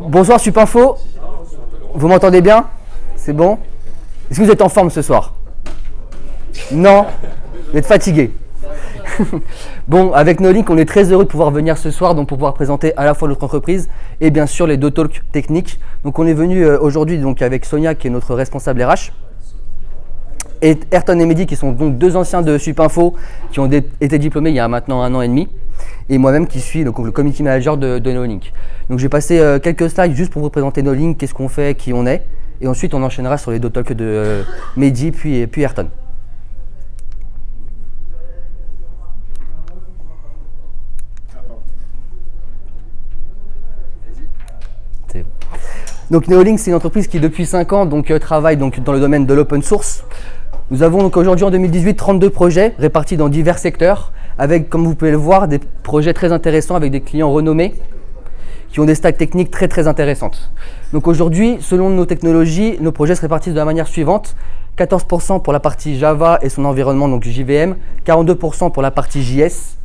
Bonsoir Supinfo, vous m'entendez bien? C'est bon? Est-ce que vous êtes en forme ce soir? Non? Vous êtes fatigué? Bon, avec Neolink, on est très heureux de pouvoir venir ce soir donc pour pouvoir présenter à la fois notre entreprise et bien sûr les deux talks techniques. Donc on est venu aujourd'hui donc avec Sonia qui est notre responsable RH et Ayrton et Mehdi qui sont donc deux anciens de Supinfo qui ont été diplômés il y a maintenant 1 an et demi. Et moi-même qui suis donc, le community manager de Neolink. Donc j'ai passé quelques slides juste pour vous présenter Neolink, qu'est-ce qu'on fait, qui on est. Et ensuite on enchaînera sur les deux talks de Mehdi puis Ayrton. Donc Neolink, c'est une entreprise qui depuis 5 ans donc, travaille donc, dans le domaine de l'open source. Nous avons donc aujourd'hui en 2018 32 projets répartis dans divers secteurs avec, comme vous pouvez le voir, des projets très intéressants avec des clients renommés qui ont des stacks techniques très très intéressantes. Donc aujourd'hui, selon nos technologies, nos projets se répartissent de la manière suivante. 14% pour la partie Java et son environnement, donc JVM, 42% pour la partie JS,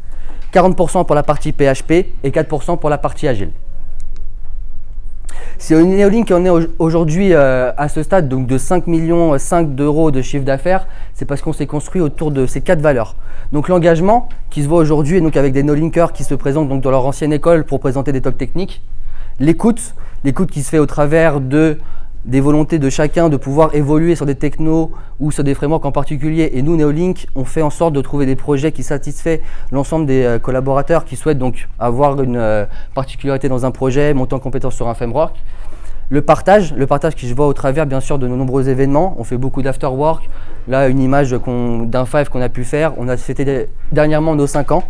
40% pour la partie PHP et 4% pour la partie Agile. Si Neolink en est aujourd'hui à ce stade donc de 5,5 millions d'euros de chiffre d'affaires, c'est parce qu'on s'est construit autour de ces 4 valeurs. Donc l'engagement qui se voit aujourd'hui donc avec des Neolinkers qui se présentent donc dans leur ancienne école pour présenter des talks techniques, l'écoute qui se fait au travers des volontés de chacun de pouvoir évoluer sur des technos ou sur des frameworks en particulier. Et nous, Neolink, on fait en sorte de trouver des projets qui satisfont l'ensemble des collaborateurs qui souhaitent donc avoir une particularité dans un projet, monter en compétence sur un framework. Le partage qui se voit au travers bien sûr de nos nombreux événements. On fait beaucoup d'afterwork. Là, une image d'un Five qu'on a pu faire. On a fêté dernièrement nos 5 ans.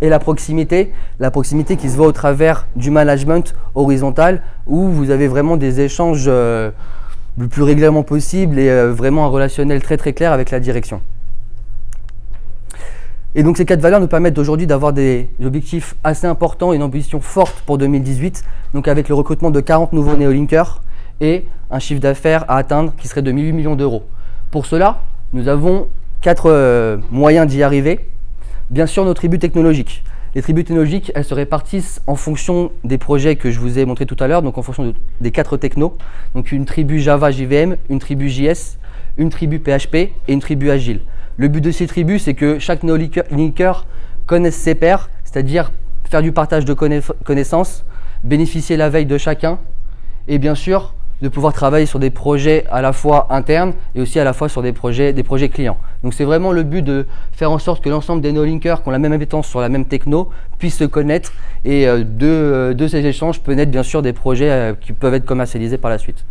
Et la proximité qui se voit au travers du management horizontal où vous avez vraiment des échanges le plus régulièrement possible et vraiment un relationnel très très clair avec la direction. Et donc ces 4 valeurs nous permettent aujourd'hui d'avoir des objectifs assez importants et une ambition forte pour 2018, donc avec le recrutement de 40 nouveaux Neolinkers et un chiffre d'affaires à atteindre qui serait de 1 millions d'euros. Pour cela, nous avons 4 moyens d'y arriver. Bien sûr, nos tribus technologiques. Les tribus technologiques, elles se répartissent en fonction des projets que je vous ai montrés tout à l'heure, donc en fonction des 4 technos. Donc une tribu Java JVM, une tribu JS, une tribu PHP et une tribu Agile. Le but de ces tribus, c'est que chaque Neolinker connaisse ses pairs, c'est-à-dire faire du partage de connaissances, bénéficier la veille de chacun et bien sûr de pouvoir travailler sur des projets à la fois internes et aussi à la fois sur des projets clients. Donc c'est vraiment le but de faire en sorte que l'ensemble des Neolinkers qui ont la même appétence sur la même techno puissent se connaître et de ces échanges peuvent naître bien sûr des projets qui peuvent être commercialisés par la suite.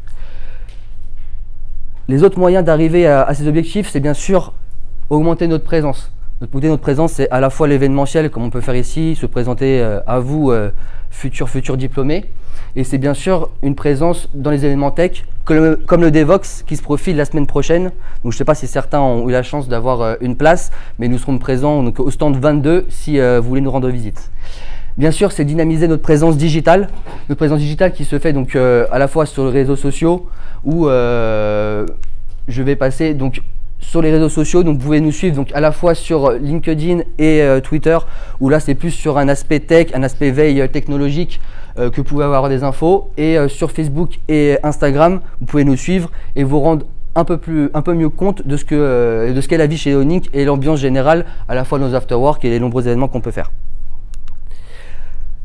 Les autres moyens d'arriver à ces objectifs, c'est bien sûr augmenter notre présence. Notre présence, c'est à la fois l'événementiel, comme on peut faire ici, se présenter à vous, futurs diplômés. Et c'est bien sûr une présence dans les événements tech, comme le Devox qui se profile la semaine prochaine. Donc, je ne sais pas si certains ont eu la chance d'avoir une place, mais nous serons présents donc, au stand 22 si vous voulez nous rendre visite. Bien sûr, c'est dynamiser notre présence digitale qui se fait donc à la fois sur les réseaux sociaux où je vais passer donc sur les réseaux sociaux, donc vous pouvez nous suivre donc à la fois sur LinkedIn et Twitter, où là c'est plus sur un aspect tech, un aspect veille technologique que vous pouvez avoir des infos, et sur Facebook et Instagram, vous pouvez nous suivre et vous rendre un peu mieux compte de ce qu'est la vie chez Neolink et l'ambiance générale, à la fois nos afterwork et les nombreux événements qu'on peut faire.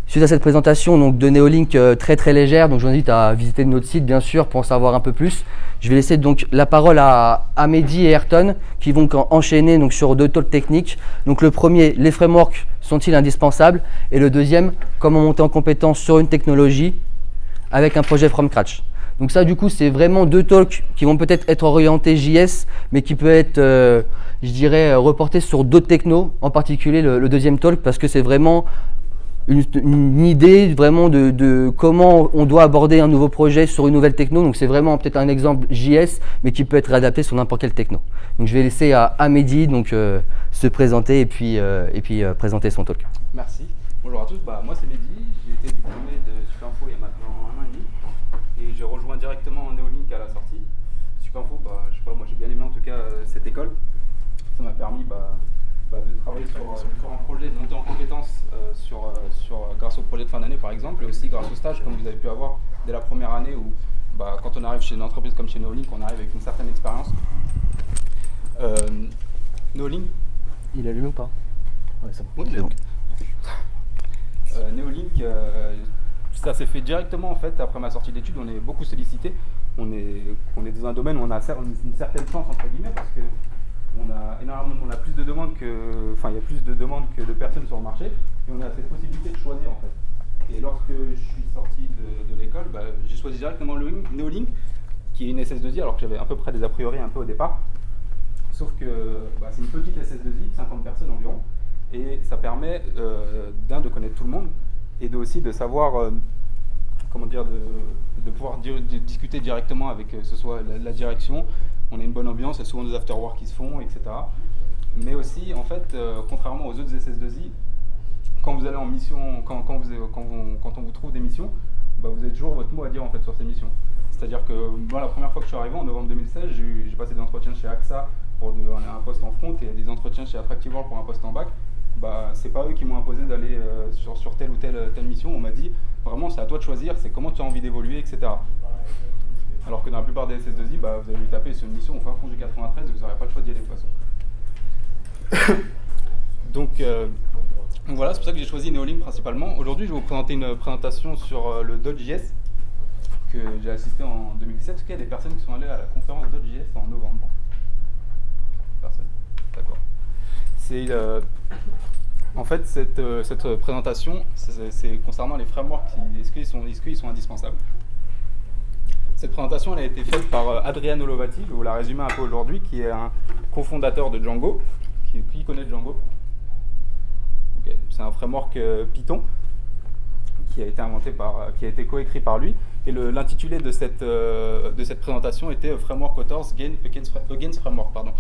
Suite à cette présentation donc, de Neolink très très légère, donc je vous invite à visiter notre site bien sûr pour en savoir un peu plus. Je vais laisser donc la parole à Mehdi et Ayrton qui vont enchaîner donc, sur 2 talks techniques. Donc le premier, les frameworks sont-ils indispensables? Et le deuxième, comment monter en compétence sur une technologie avec un projet from scratch. Donc ça du coup c'est vraiment 2 talks qui vont peut-être être orientés JS mais qui peut être je dirais reportés sur d'autres technos, en particulier le deuxième talk parce que c'est vraiment une idée vraiment de comment on doit aborder un nouveau projet sur une nouvelle techno. Donc c'est vraiment peut-être un exemple JS, mais qui peut être adapté sur n'importe quelle techno. Donc je vais laisser à Mehdi donc, se présenter et puis présenter son talk. Merci. Bonjour à tous. Moi c'est Mehdi. J'ai été diplômé de Supinfo il y a maintenant 1 an et demi. Et j'ai rejoint directement Neolink à la sortie. Supinfo, je sais pas, moi j'ai bien aimé en tout cas cette école. Ça m'a permis de travailler sur différents projets, de monter en compétences grâce au projet de fin d'année par exemple, et aussi grâce au stage comme vous avez pu avoir dès la première année où quand on arrive chez une entreprise comme chez Neolink, on arrive avec une certaine expérience. Neolink, Il est allumé ou pas? Ouais, c'est bon. oui, C'est bon. Neolink, ça s'est fait directement en fait après ma sortie d'études. On est beaucoup sollicité. On est dans un domaine où on a une certaine chance entre guillemets parce que on a plus de demandes que, il y a plus de demandes que de personnes sur le marché et on a cette possibilité de choisir en fait. Et lorsque je suis sorti de l'école, j'ai choisi directement le Neolink, qui est une SS2I alors que j'avais à peu près des a priori un peu au départ. Sauf que c'est une petite SS2I, 50 personnes environ, et ça permet de connaître tout le monde et aussi de savoir de pouvoir discuter directement avec que ce soit la direction. On a une bonne ambiance, il y a souvent des after-work qui se font, etc. Mais aussi, en fait, contrairement aux autres SS2I, quand vous allez en mission, quand on vous trouve des missions, vous avez toujours votre mot à dire en fait sur ces missions. C'est-à-dire que moi, la première fois que je suis arrivé en novembre 2016, j'ai passé des entretiens chez AXA pour un poste en front et des entretiens chez Attractive World pour un poste en bac. C'est pas eux qui m'ont imposé d'aller sur telle ou telle mission. On m'a dit vraiment c'est à toi de choisir, c'est comment tu as envie d'évoluer, etc. Alors que dans la plupart des SS2I, vous allez lui taper sur une mission au fin fond du 93 et vous n'aurez pas le choix d'y aller de toute façon. Donc voilà, c'est pour ça que j'ai choisi Neolink principalement. Aujourd'hui, je vais vous présenter une présentation sur le Dodge.js que j'ai assisté en 2017. Est-ce qu'il y a des personnes qui sont allées à la conférence Dodge.js en novembre? Personne. D'accord. En fait, cette présentation, c'est concernant les frameworks. Est-ce qu'ils sont indispensables? Cette présentation elle a été faite par Adriano Lovati, je vais vous la résumer un peu aujourd'hui, qui est un cofondateur de Django. Qui connaît Django? Okay. C'est un framework Python qui a été coécrit par lui. Et l'intitulé de cette présentation était Framework Authors Against Framework. Pardon.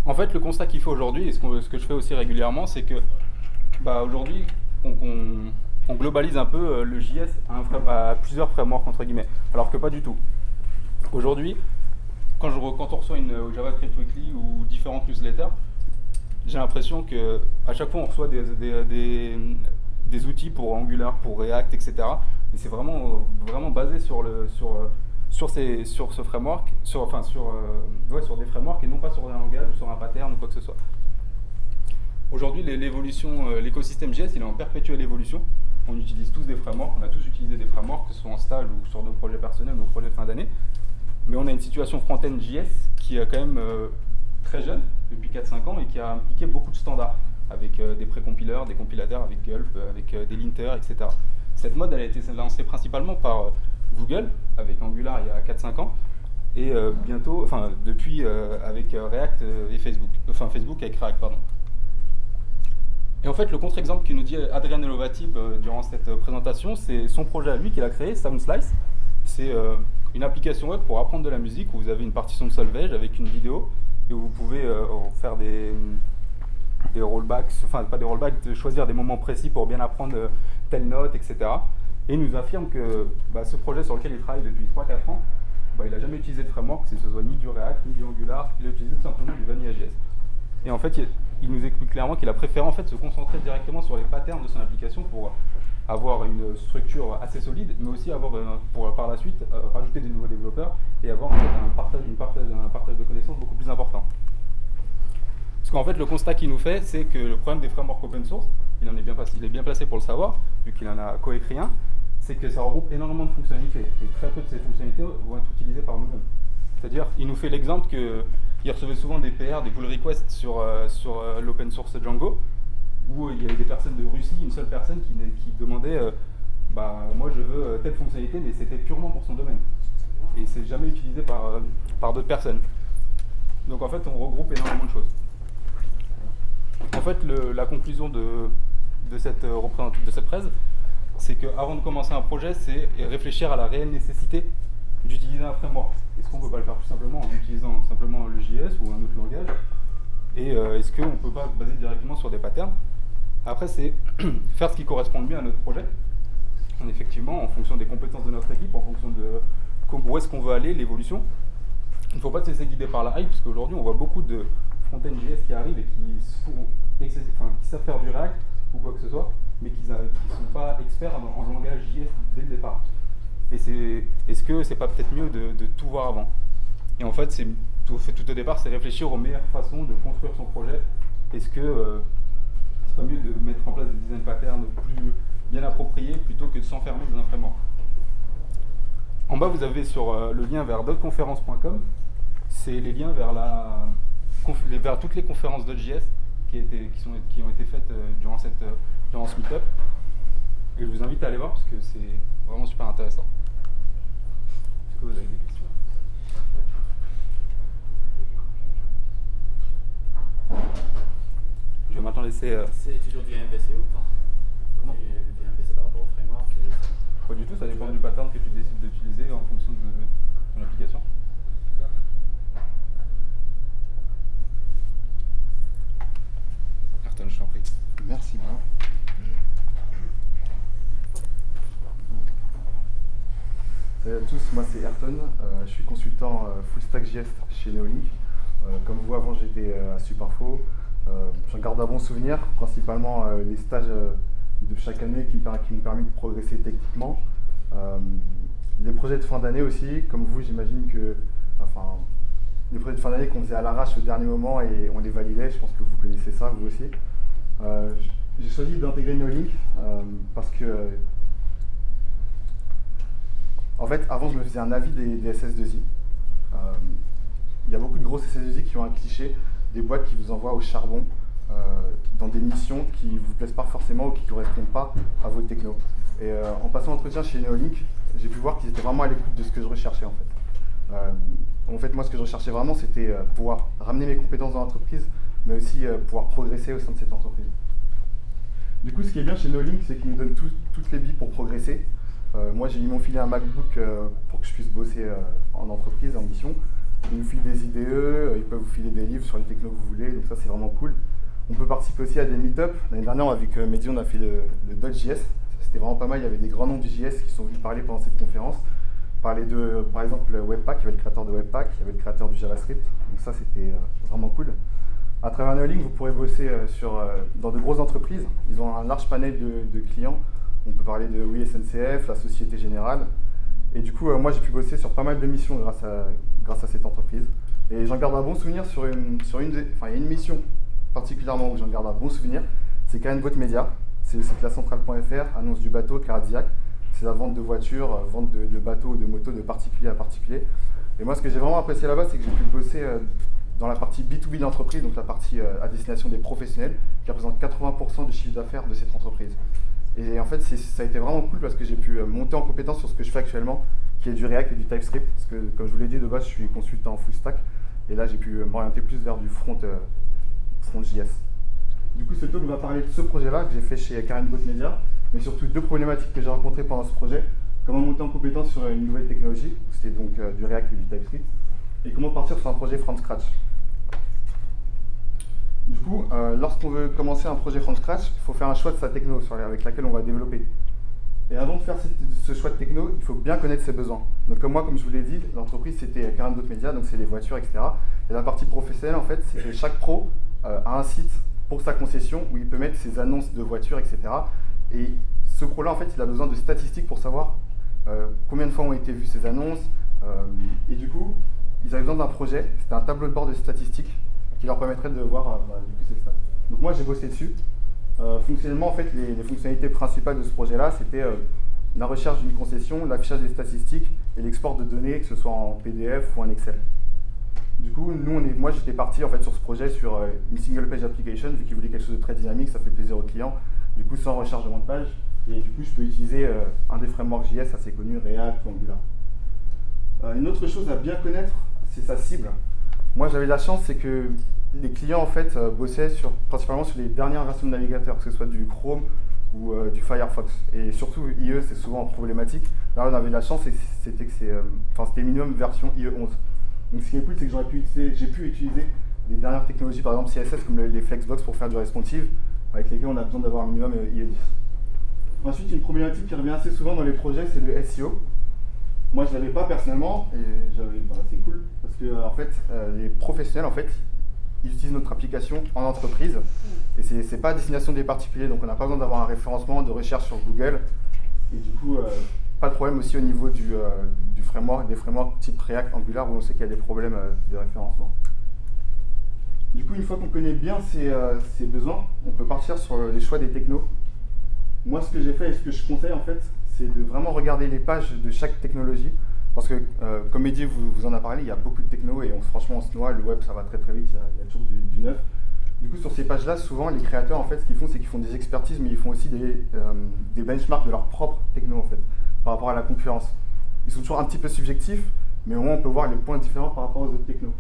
En fait, le constat qu'il fait aujourd'hui, et ce que je fais aussi régulièrement, c'est que aujourd'hui, on globalise un peu le JS à plusieurs frameworks, entre guillemets, alors que pas du tout. Aujourd'hui, quand on reçoit une JavaScript Weekly ou différentes newsletters, j'ai l'impression qu'à chaque fois, on reçoit des outils pour Angular, pour React, etc. Et c'est vraiment basé sur ce framework, sur des frameworks et non pas sur un langage ou sur un pattern ou quoi que ce soit. Aujourd'hui, l'écosystème JS, il est en perpétuelle évolution. On utilise tous des frameworks, on a tous utilisé des frameworks, que ce soit en stage ou sur nos projets personnels, nos projets de fin d'année. Mais on a une situation front-end JS qui est quand même très jeune, depuis 4-5 ans, et qui a impliqué beaucoup de standards, avec des précompileurs, des compilateurs, avec Gulp, avec des linters, etc. Cette mode, elle a été lancée principalement par Google, avec Angular il y a 4-5 ans, et depuis avec React et Facebook, Facebook avec React, pardon. Et en fait, le contre-exemple qui nous dit Adriano Lovati durant cette présentation, c'est son projet à lui qu'il a créé, SoundSlice. C'est une application web pour apprendre de la musique où vous avez une partition de solfège avec une vidéo et où vous pouvez faire des rollbacks, pas des rollbacks, choisir des moments précis pour bien apprendre telle note, etc. Et il nous affirme que ce projet sur lequel il travaille depuis 3-4 ans, il n'a jamais utilisé de framework, que ce soit ni du React, ni du Angular, il a utilisé tout simplement du Vanilla.js. Et en fait, il nous explique clairement qu'il a préféré en fait, se concentrer directement sur les patterns de son application pour avoir une structure assez solide, mais aussi pour par la suite rajouter des nouveaux développeurs et avoir en fait, un partage de connaissances beaucoup plus important. Parce qu'en fait, le constat qu'il nous fait, c'est que le problème des frameworks open source, il est bien placé pour le savoir, vu qu'il en a coécrit un, c'est que ça regroupe énormément de fonctionnalités, et très peu de ces fonctionnalités vont être utilisées par nous-mêmes. C'est-à-dire, il nous fait l'exemple qu'il recevait souvent des PR, des pull requests sur l'open source Django, où il y avait des personnes de Russie, une seule personne qui demandait moi je veux telle fonctionnalité, mais c'était purement pour son domaine. Et c'est jamais utilisé par d'autres personnes. Donc en fait, on regroupe énormément de choses. En fait, la conclusion de cette presse, c'est qu'avant de commencer un projet, c'est réfléchir à la réelle nécessité d'utiliser un framework. Est-ce qu'on ne peut pas le faire tout simplement en utilisant simplement le JS ou un autre langage? Et est-ce qu'on ne peut pas se baser directement sur des patterns? Après, c'est faire ce qui correspond le mieux à notre projet, effectivement, en fonction des compétences de notre équipe, en fonction de où est-ce qu'on veut aller, l'évolution. Il ne faut pas se laisser guider par la hype, parce qu'aujourd'hui, on voit beaucoup de front-end JS qui arrivent et qui savent faire du React ou quoi que ce soit, mais qui ne sont pas experts en langage JS dès le départ. Et est-ce que c'est pas peut-être mieux de tout voir avant? Et en fait, tout au départ, c'est réfléchir aux meilleures façons de construire son projet. Est-ce que c'est pas mieux de mettre en place des design patterns plus bien appropriés plutôt que de s'enfermer dans un framework? En bas, vous avez sur le lien vers dotconference.com, c'est les liens vers toutes les conférences .js qui ont été faites durant ce meetup. Et je vous invite à aller voir parce que c'est vraiment super intéressant. Est-ce que vous avez des questions? Je vais maintenant laisser... C'est toujours du MVC ou pas? Comment? Du MVC par rapport au framework Pas du tout, ça dépend du pattern que tu décides d'utiliser en fonction de ton application. Ayrton, je t'en prie. Merci bien. Salut à tous, moi c'est Ayrton, je suis consultant full stack JS chez Neolink. Comme vous avant j'étais à Supinfo, j'en garde un bon souvenir, principalement les stages de chaque année qui m'ont permis de progresser techniquement. Les projets de fin d'année aussi, comme vous j'imagine que, les projets de fin d'année qu'on faisait à l'arrache au dernier moment et on les validait, je pense que vous connaissez ça vous aussi. J'ai choisi d'intégrer Neolink parce que en fait, avant, je me faisais un avis des SS2I. Il y a beaucoup de grosses SS2I qui ont un cliché des boîtes qui vous envoient au charbon dans des missions qui ne vous plaisent pas forcément ou qui ne correspondent pas à vos technos. Et en passant l'entretien chez Neolink, j'ai pu voir qu'ils étaient vraiment à l'écoute de ce que je recherchais en fait. Moi, ce que je recherchais vraiment, c'était pouvoir ramener mes compétences dans l'entreprise, mais aussi pouvoir progresser au sein de cette entreprise. Du coup, ce qui est bien chez Neolink, c'est qu'ils nous donnent toutes les billes pour progresser. Moi, ils m'ont filé un MacBook pour que je puisse bosser en entreprise, en mission. Ils nous filent des IDE, ils peuvent vous filer des livres sur les technos que vous voulez, donc ça c'est vraiment cool. On peut participer aussi à des meet-up. L'année dernière, avec Mehdi, on a fait le .js. C'était vraiment pas mal, il y avait des grands noms du JS qui sont venus parler pendant cette conférence. Parler de, par exemple, Webpack, il y avait le créateur de Webpack, il y avait le créateur du JavaScript, donc ça c'était vraiment cool. À travers Neolink, vous pourrez bosser dans de grosses entreprises. Ils ont un large panel de clients. On peut parler de SNCF, la Société Générale. Et du coup, moi, j'ai pu bosser sur pas mal de missions grâce à cette entreprise. Et j'en garde un bon souvenir il y a une mission particulièrement où j'en garde un bon souvenir. C'est Karenbot Media. C'est le site lacentrale.fr, annonce du bateau cardiaque. C'est la vente de voitures, vente de bateaux ou de motos de particulier à particulier. Et moi, ce que j'ai vraiment apprécié là-bas, c'est que j'ai pu bosser dans la partie B2B d'entreprise, donc la partie à destination des professionnels, qui représente 80% du chiffre d'affaires de cette entreprise. Et en fait, ça a été vraiment cool parce que j'ai pu monter en compétence sur ce que je fais actuellement, qui est du React et du TypeScript. Parce que, comme je vous l'ai dit, de base, je suis consultant en full stack. Et là, j'ai pu m'orienter plus vers du front JS. Du coup, ce talk va parler de ce projet-là que j'ai fait chez Karenbot Media, mais surtout deux problématiques que j'ai rencontrées pendant ce projet. Comment monter en compétence sur une nouvelle technologie, c'était donc du React et du TypeScript, et comment partir sur un projet from scratch. Du coup, lorsqu'on veut commencer un projet from scratch, il faut faire un choix de sa techno avec laquelle on va développer. Et avant de faire ce choix de techno, il faut bien connaître ses besoins. Donc comme moi, comme je vous l'ai dit, l'entreprise c'était Karenbot Media, donc c'est les voitures, etc. Et la partie professionnelle, en fait, c'est que chaque pro a un site pour sa concession où il peut mettre ses annonces de voitures, etc. Et ce pro-là, en fait, il a besoin de statistiques pour savoir combien de fois ont été vues ces annonces. Et du coup, ils avaient besoin d'un projet, c'était un tableau de bord de statistiques qui leur permettrait de voir du coup, ces stats. Donc moi, j'ai bossé dessus. Fonctionnellement, en fait, les fonctionnalités principales de ce projet-là, c'était la recherche d'une concession, l'affichage des statistiques et l'export de données, que ce soit en PDF ou en Excel. Du coup, moi, j'étais parti en fait, sur ce projet sur une single page application, vu qu'ils voulaient quelque chose de très dynamique, ça fait plaisir aux clients, du coup, sans rechargement de page. Et du coup, je peux utiliser un des frameworks JS assez connus, React ou Angular. Une autre chose à bien connaître, c'est sa cible. Moi, j'avais la chance, c'est que les clients en fait bossaient principalement sur les dernières versions de navigateurs, que ce soit du Chrome ou du Firefox. Et surtout, IE, c'est souvent problématique. Là, on avait la chance, c'était minimum version IE 11. Donc, ce qui est cool, c'est que j'ai pu utiliser les dernières technologies, par exemple CSS, comme les Flexbox pour faire du responsive, avec lesquels on a besoin d'avoir un minimum IE 10. Ensuite, une problématique qui revient assez souvent dans les projets, c'est le SEO. Moi, je ne l'avais pas personnellement, et c'est cool, parce que en fait, les professionnels, en fait, ils utilisent notre application en entreprise. Et ce n'est pas à destination des particuliers, donc on n'a pas besoin d'avoir un référencement de recherche sur Google. Et du coup, pas de problème aussi au niveau du framework, des frameworks type React, Angular, où on sait qu'il y a des problèmes de référencement. Du coup, une fois qu'on connaît bien ces besoins, on peut partir sur les choix des technos. Moi, ce que j'ai fait et ce que je conseille, en fait, c'est de vraiment regarder les pages de chaque technologie. Parce que, comme Mehdi vous en a parlé, il y a beaucoup de techno et franchement, on se noie, le web, ça va très très vite, il y a toujours du neuf. Du coup, sur ces pages-là, souvent, les créateurs, en fait, ce qu'ils font, c'est qu'ils font des expertises, mais ils font aussi des benchmarks de leur propre techno, en fait, par rapport à la concurrence. Ils sont toujours un petit peu subjectifs, mais au moins, on peut voir les points différents par rapport aux autres technos.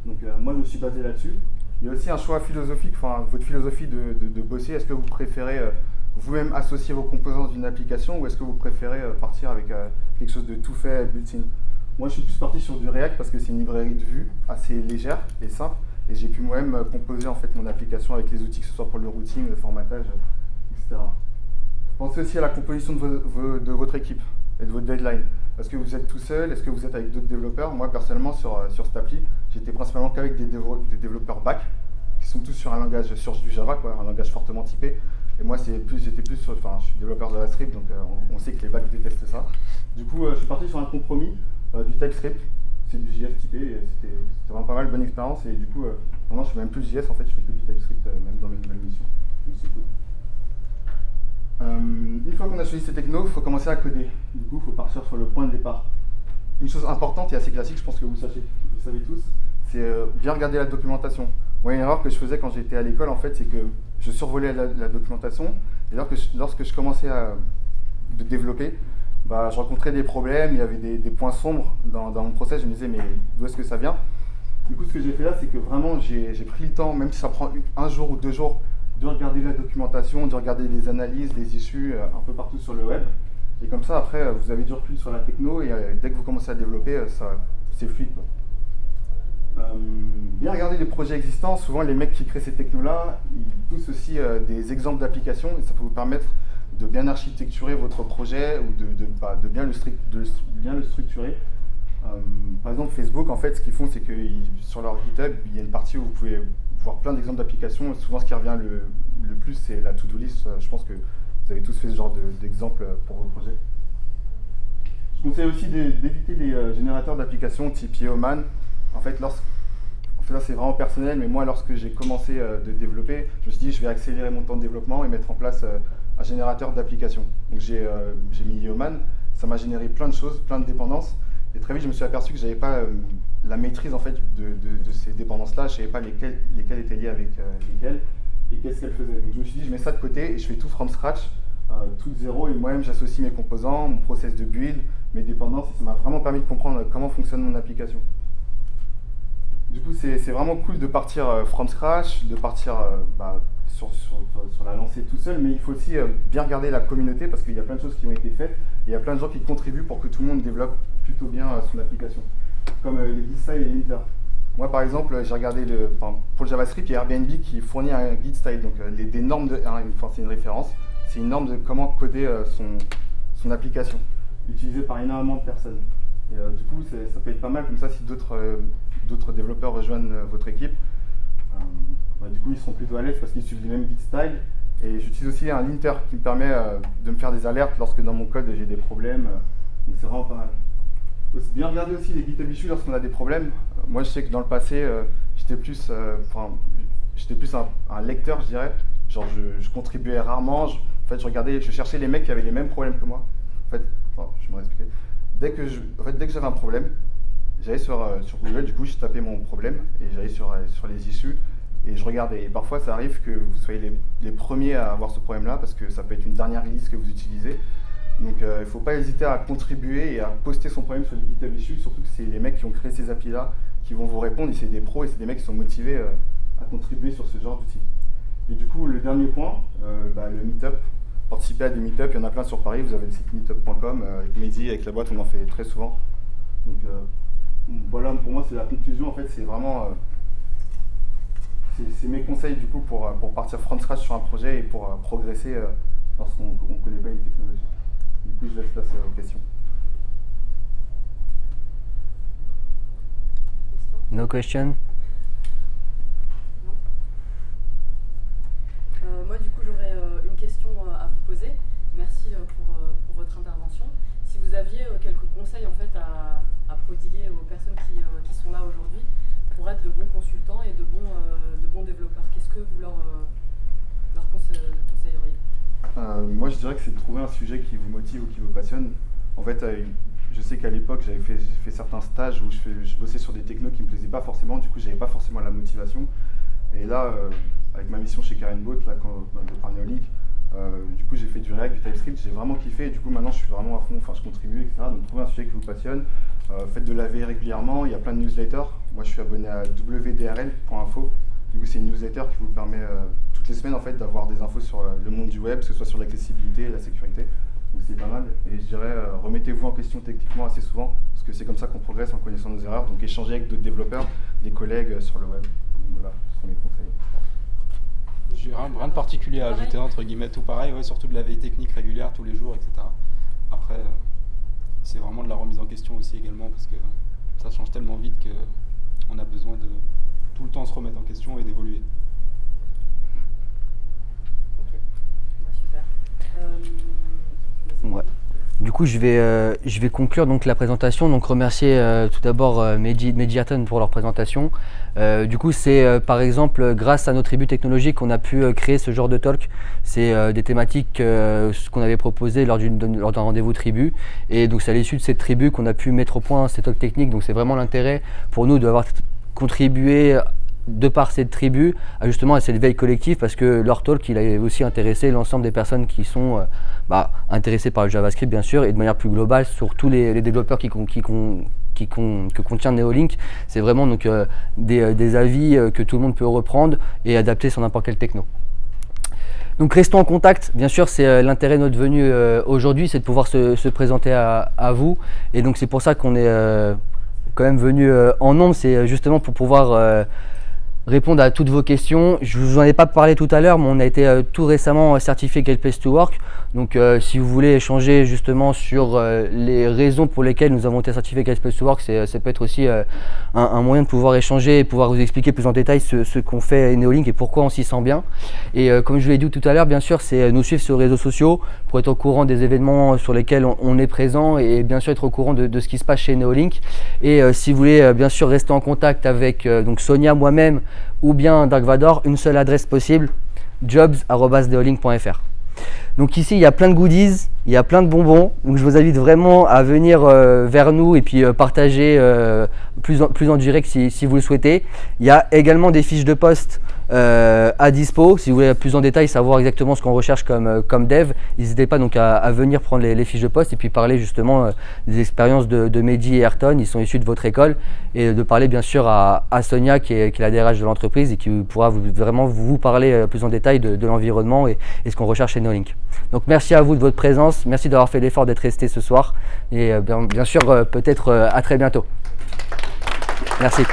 Donc, moi, je me suis basé là-dessus. Il y a aussi un choix philosophique, enfin, votre philosophie de bosser. Est-ce que vous préférez vous-même associer vos composantes d'une application ou est-ce que vous préférez partir avec quelque chose de tout fait, built-in? Moi, je suis plus parti sur du React parce que c'est une librairie de vue assez légère et simple. Et j'ai pu moi-même composer en fait mon application avec les outils, que ce soit pour le routing, le formatage, etc. Pensez aussi à la composition de votre équipe et de votre deadline. Est-ce que vous êtes tout seul? Est-ce que vous êtes avec d'autres développeurs? Moi, personnellement, sur cette appli, j'étais principalement qu'avec des développeurs back, qui sont tous sur un langage, sur du Java, quoi, un langage fortement typé. Et moi, j'étais plus sur, enfin, je suis développeur JavaScript, donc on sait que les backs détestent ça. Du coup, je suis parti sur un compromis du TypeScript. C'est du JS typé, et c'était vraiment pas mal, bonne expérience. Et du coup, maintenant, je fais même plus de JS, en fait, je fais que du TypeScript, même dans mes nouvelles missions. Donc c'est cool. Une fois qu'on a choisi ces technos, il faut commencer à coder. Du coup, il faut partir sur le point de départ. Une chose importante et assez classique, je pense que vous savez tous, c'est bien regarder la documentation. Moi, une erreur que je faisais quand j'étais à l'école, en fait, c'est que je survolais la documentation. Et lorsque je commençais à développer, bah, je rencontrais des problèmes, il y avait des points sombres dans mon process. Je me disais, mais d'où est-ce que ça vient? Du coup, ce que j'ai fait là, c'est que vraiment, j'ai pris le temps, même si ça prend un jour ou 2 jours, de regarder la documentation, de regarder les analyses, les issues un peu partout sur le web. Et comme ça, après, vous avez du recul sur la techno et dès que vous commencez à développer, c'est fluide, quoi. Bien regarder les projets existants. Souvent, les mecs qui créent ces technos-là, ils poussent aussi des exemples d'applications et ça peut vous permettre de bien architecturer votre projet ou de bien le structurer. Par exemple, Facebook, en fait, ce qu'ils font, c'est que sur leur GitHub, il y a une partie où vous pouvez voir plein d'exemples d'applications. Souvent, ce qui revient le plus, c'est la to-do list. Je pense que vous avez tous fait ce genre d'exemple pour vos projets. Je conseille aussi d'éviter les générateurs d'applications type Yeoman. En fait, là, c'est vraiment personnel, mais moi, lorsque j'ai commencé de développer, je me suis dit, je vais accélérer mon temps de développement et mettre en place un générateur d'applications. Donc, j'ai mis Yeoman. Ça m'a généré plein de choses, plein de dépendances. Et très vite, je me suis aperçu que je n'avais pas la maîtrise en fait, de ces dépendances-là. Je ne savais pas lesquelles étaient liées avec lesquelles et qu'est-ce qu'elles faisaient. Donc je me suis dit, je mets ça de côté et je fais tout from scratch, tout de zéro. Et moi-même, j'associe mes composants, mon process de build, mes dépendances. Et ça m'a vraiment permis de comprendre comment fonctionne mon application. Du coup, c'est vraiment cool de partir from scratch, de partir sur la lancée tout seul, mais il faut aussi bien regarder la communauté parce qu'il y a plein de choses qui ont été faites et il y a plein de gens qui contribuent pour que tout le monde développe plutôt bien son application, comme les GitStyle et Linter. Moi, par exemple, j'ai regardé pour le JavaScript, il y a Airbnb qui fournit un GitStyle, donc des normes c'est une référence, c'est une norme de comment coder son application, utilisée par énormément de personnes. Et du coup, ça peut être pas mal comme ça si d'autres développeurs rejoignent votre équipe. Du coup, ils seront plutôt à l'aise parce qu'ils suivent les mêmes GitStyle. Et j'utilise aussi un linter qui me permet de me faire des alertes lorsque dans mon code j'ai des problèmes. Donc c'est vraiment pas mal. Il faut bien regarder aussi les GitHub issues lorsqu'on a des problèmes. Moi, je sais que dans le passé, j'étais plus un lecteur, je dirais. Genre, je contribuais rarement. Je cherchais les mecs qui avaient les mêmes problèmes que moi. Je vais me expliquer. Dès que j'avais un problème, j'allais sur Google, du coup je tapais mon problème et j'allais sur les issues et je regardais. Et parfois ça arrive que vous soyez les premiers à avoir ce problème-là parce que ça peut être une dernière release que vous utilisez. Donc il ne faut pas hésiter à contribuer et à poster son problème sur les GitHub issues, surtout que c'est les mecs qui ont créé ces applis-là qui vont vous répondre et c'est des pros et c'est des mecs qui sont motivés à contribuer sur ce genre d'outils. Et du coup, le dernier point, le meetup. Participer à des meetup, il y en a plein sur Paris, vous avez le site meetup.com, avec Mehdi, avec la boîte, on en fait très souvent. Donc voilà, pour moi c'est la conclusion, en fait, c'est vraiment c'est mes conseils du coup pour partir from scratch sur un projet et pour progresser lorsqu'on ne connaît pas une technologie. Du coup, je laisse place aux questions. No question. poser. Merci pour votre intervention. Si vous aviez quelques conseils en fait à prodiguer aux personnes qui sont là aujourd'hui pour être de bons consultants et de bons développeurs, qu'est-ce que vous leur conseilleriez? Moi, je dirais que c'est de trouver un sujet qui vous motive ou qui vous passionne. En fait, je sais qu'à l'époque, j'ai fait certains stages où je bossais sur des technos qui me plaisaient pas forcément, du coup, j'avais pas forcément la motivation. Et là, avec ma mission chez Karenbot, là, par Neolink, du coup, j'ai fait du React, du TypeScript, j'ai vraiment kiffé. Et du coup, maintenant, je suis vraiment à fond, enfin, je contribue, etc. Donc, trouvez un sujet qui vous passionne. Faites de l'AV régulièrement, il y a plein de newsletters. Moi, je suis abonné à wdrl.info. Du coup, c'est une newsletter qui vous permet toutes les semaines en fait, d'avoir des infos sur le monde du web, que ce soit sur l'accessibilité et la sécurité. Donc c'est pas mal. Et je dirais, remettez-vous en question techniquement assez souvent, parce que c'est comme ça qu'on progresse en connaissant nos erreurs. Donc échangez avec d'autres développeurs, des collègues sur le web. Donc voilà, ce sont mes conseils. J'ai rien de particulier à ajouter, entre guillemets, tout pareil, ouais, surtout de la veille technique régulière tous les jours, etc. Après, c'est vraiment de la remise en question aussi également, parce que ça change tellement vite qu'on a besoin de tout le temps se remettre en question et d'évoluer. Ok, super. Ouais. Du coup, je vais conclure donc la présentation. Donc remercier tout d'abord Mehdi Ayrton pour leur présentation. Du coup, c'est par exemple grâce à nos tribus technologiques qu'on a pu créer ce genre de talk. C'est des thématiques qu'on avait proposées lors d'un rendez-vous tribu. Et donc c'est à l'issue de cette tribu qu'on a pu mettre au point ces talks techniques. Donc c'est vraiment l'intérêt pour nous d'avoir contribué de par cette tribu justement à cette veille collective, parce que leur talk il a aussi intéressé l'ensemble des personnes qui sont intéressées par le JavaScript bien sûr, et de manière plus globale sur tous les développeurs que contient Neolink. C'est vraiment donc des avis que tout le monde peut reprendre et adapter sur n'importe quel techno. Donc restons en contact, bien sûr c'est l'intérêt de notre venue aujourd'hui, c'est de pouvoir se présenter à vous, et donc c'est pour ça qu'on est quand même venu en nombre, c'est justement pour pouvoir répondre à toutes vos questions. Je vous en ai pas parlé tout à l'heure, mais on a été tout récemment certifié Great Place to Work. Donc si vous voulez échanger justement sur les raisons pour lesquelles nous avons été certifiés Great Place to Work, ça peut être aussi un moyen de pouvoir échanger et pouvoir vous expliquer plus en détail ce qu'on fait Neolink et pourquoi on s'y sent bien. Et comme je vous l'ai dit tout à l'heure, bien sûr, c'est nous suivre sur les réseaux sociaux pour être au courant des événements sur lesquels on est présent, et bien sûr être au courant de ce qui se passe chez Neolink. Et si vous voulez bien sûr rester en contact avec donc Sonia, moi-même, ou bien Dark Vador, une seule adresse possible, jobs@neolink.fr. Donc ici il y a plein de goodies, il y a plein de bonbons, donc je vous invite vraiment à venir vers nous et puis partager plus en direct si vous le souhaitez. Il y a également des fiches de poste à dispo, si vous voulez plus en détail savoir exactement ce qu'on recherche comme dev, n'hésitez pas donc à venir prendre les fiches de poste et puis parler justement des expériences de Mehdi et Ayrton, ils sont issus de votre école, et de parler bien sûr à Sonia qui est la DRH de l'entreprise et qui pourra vraiment vous parler plus en détail de l'environnement et ce qu'on recherche chez Neolink. Donc merci à vous de votre présence, merci d'avoir fait l'effort d'être resté ce soir, et bien sûr peut-être à très bientôt. Merci.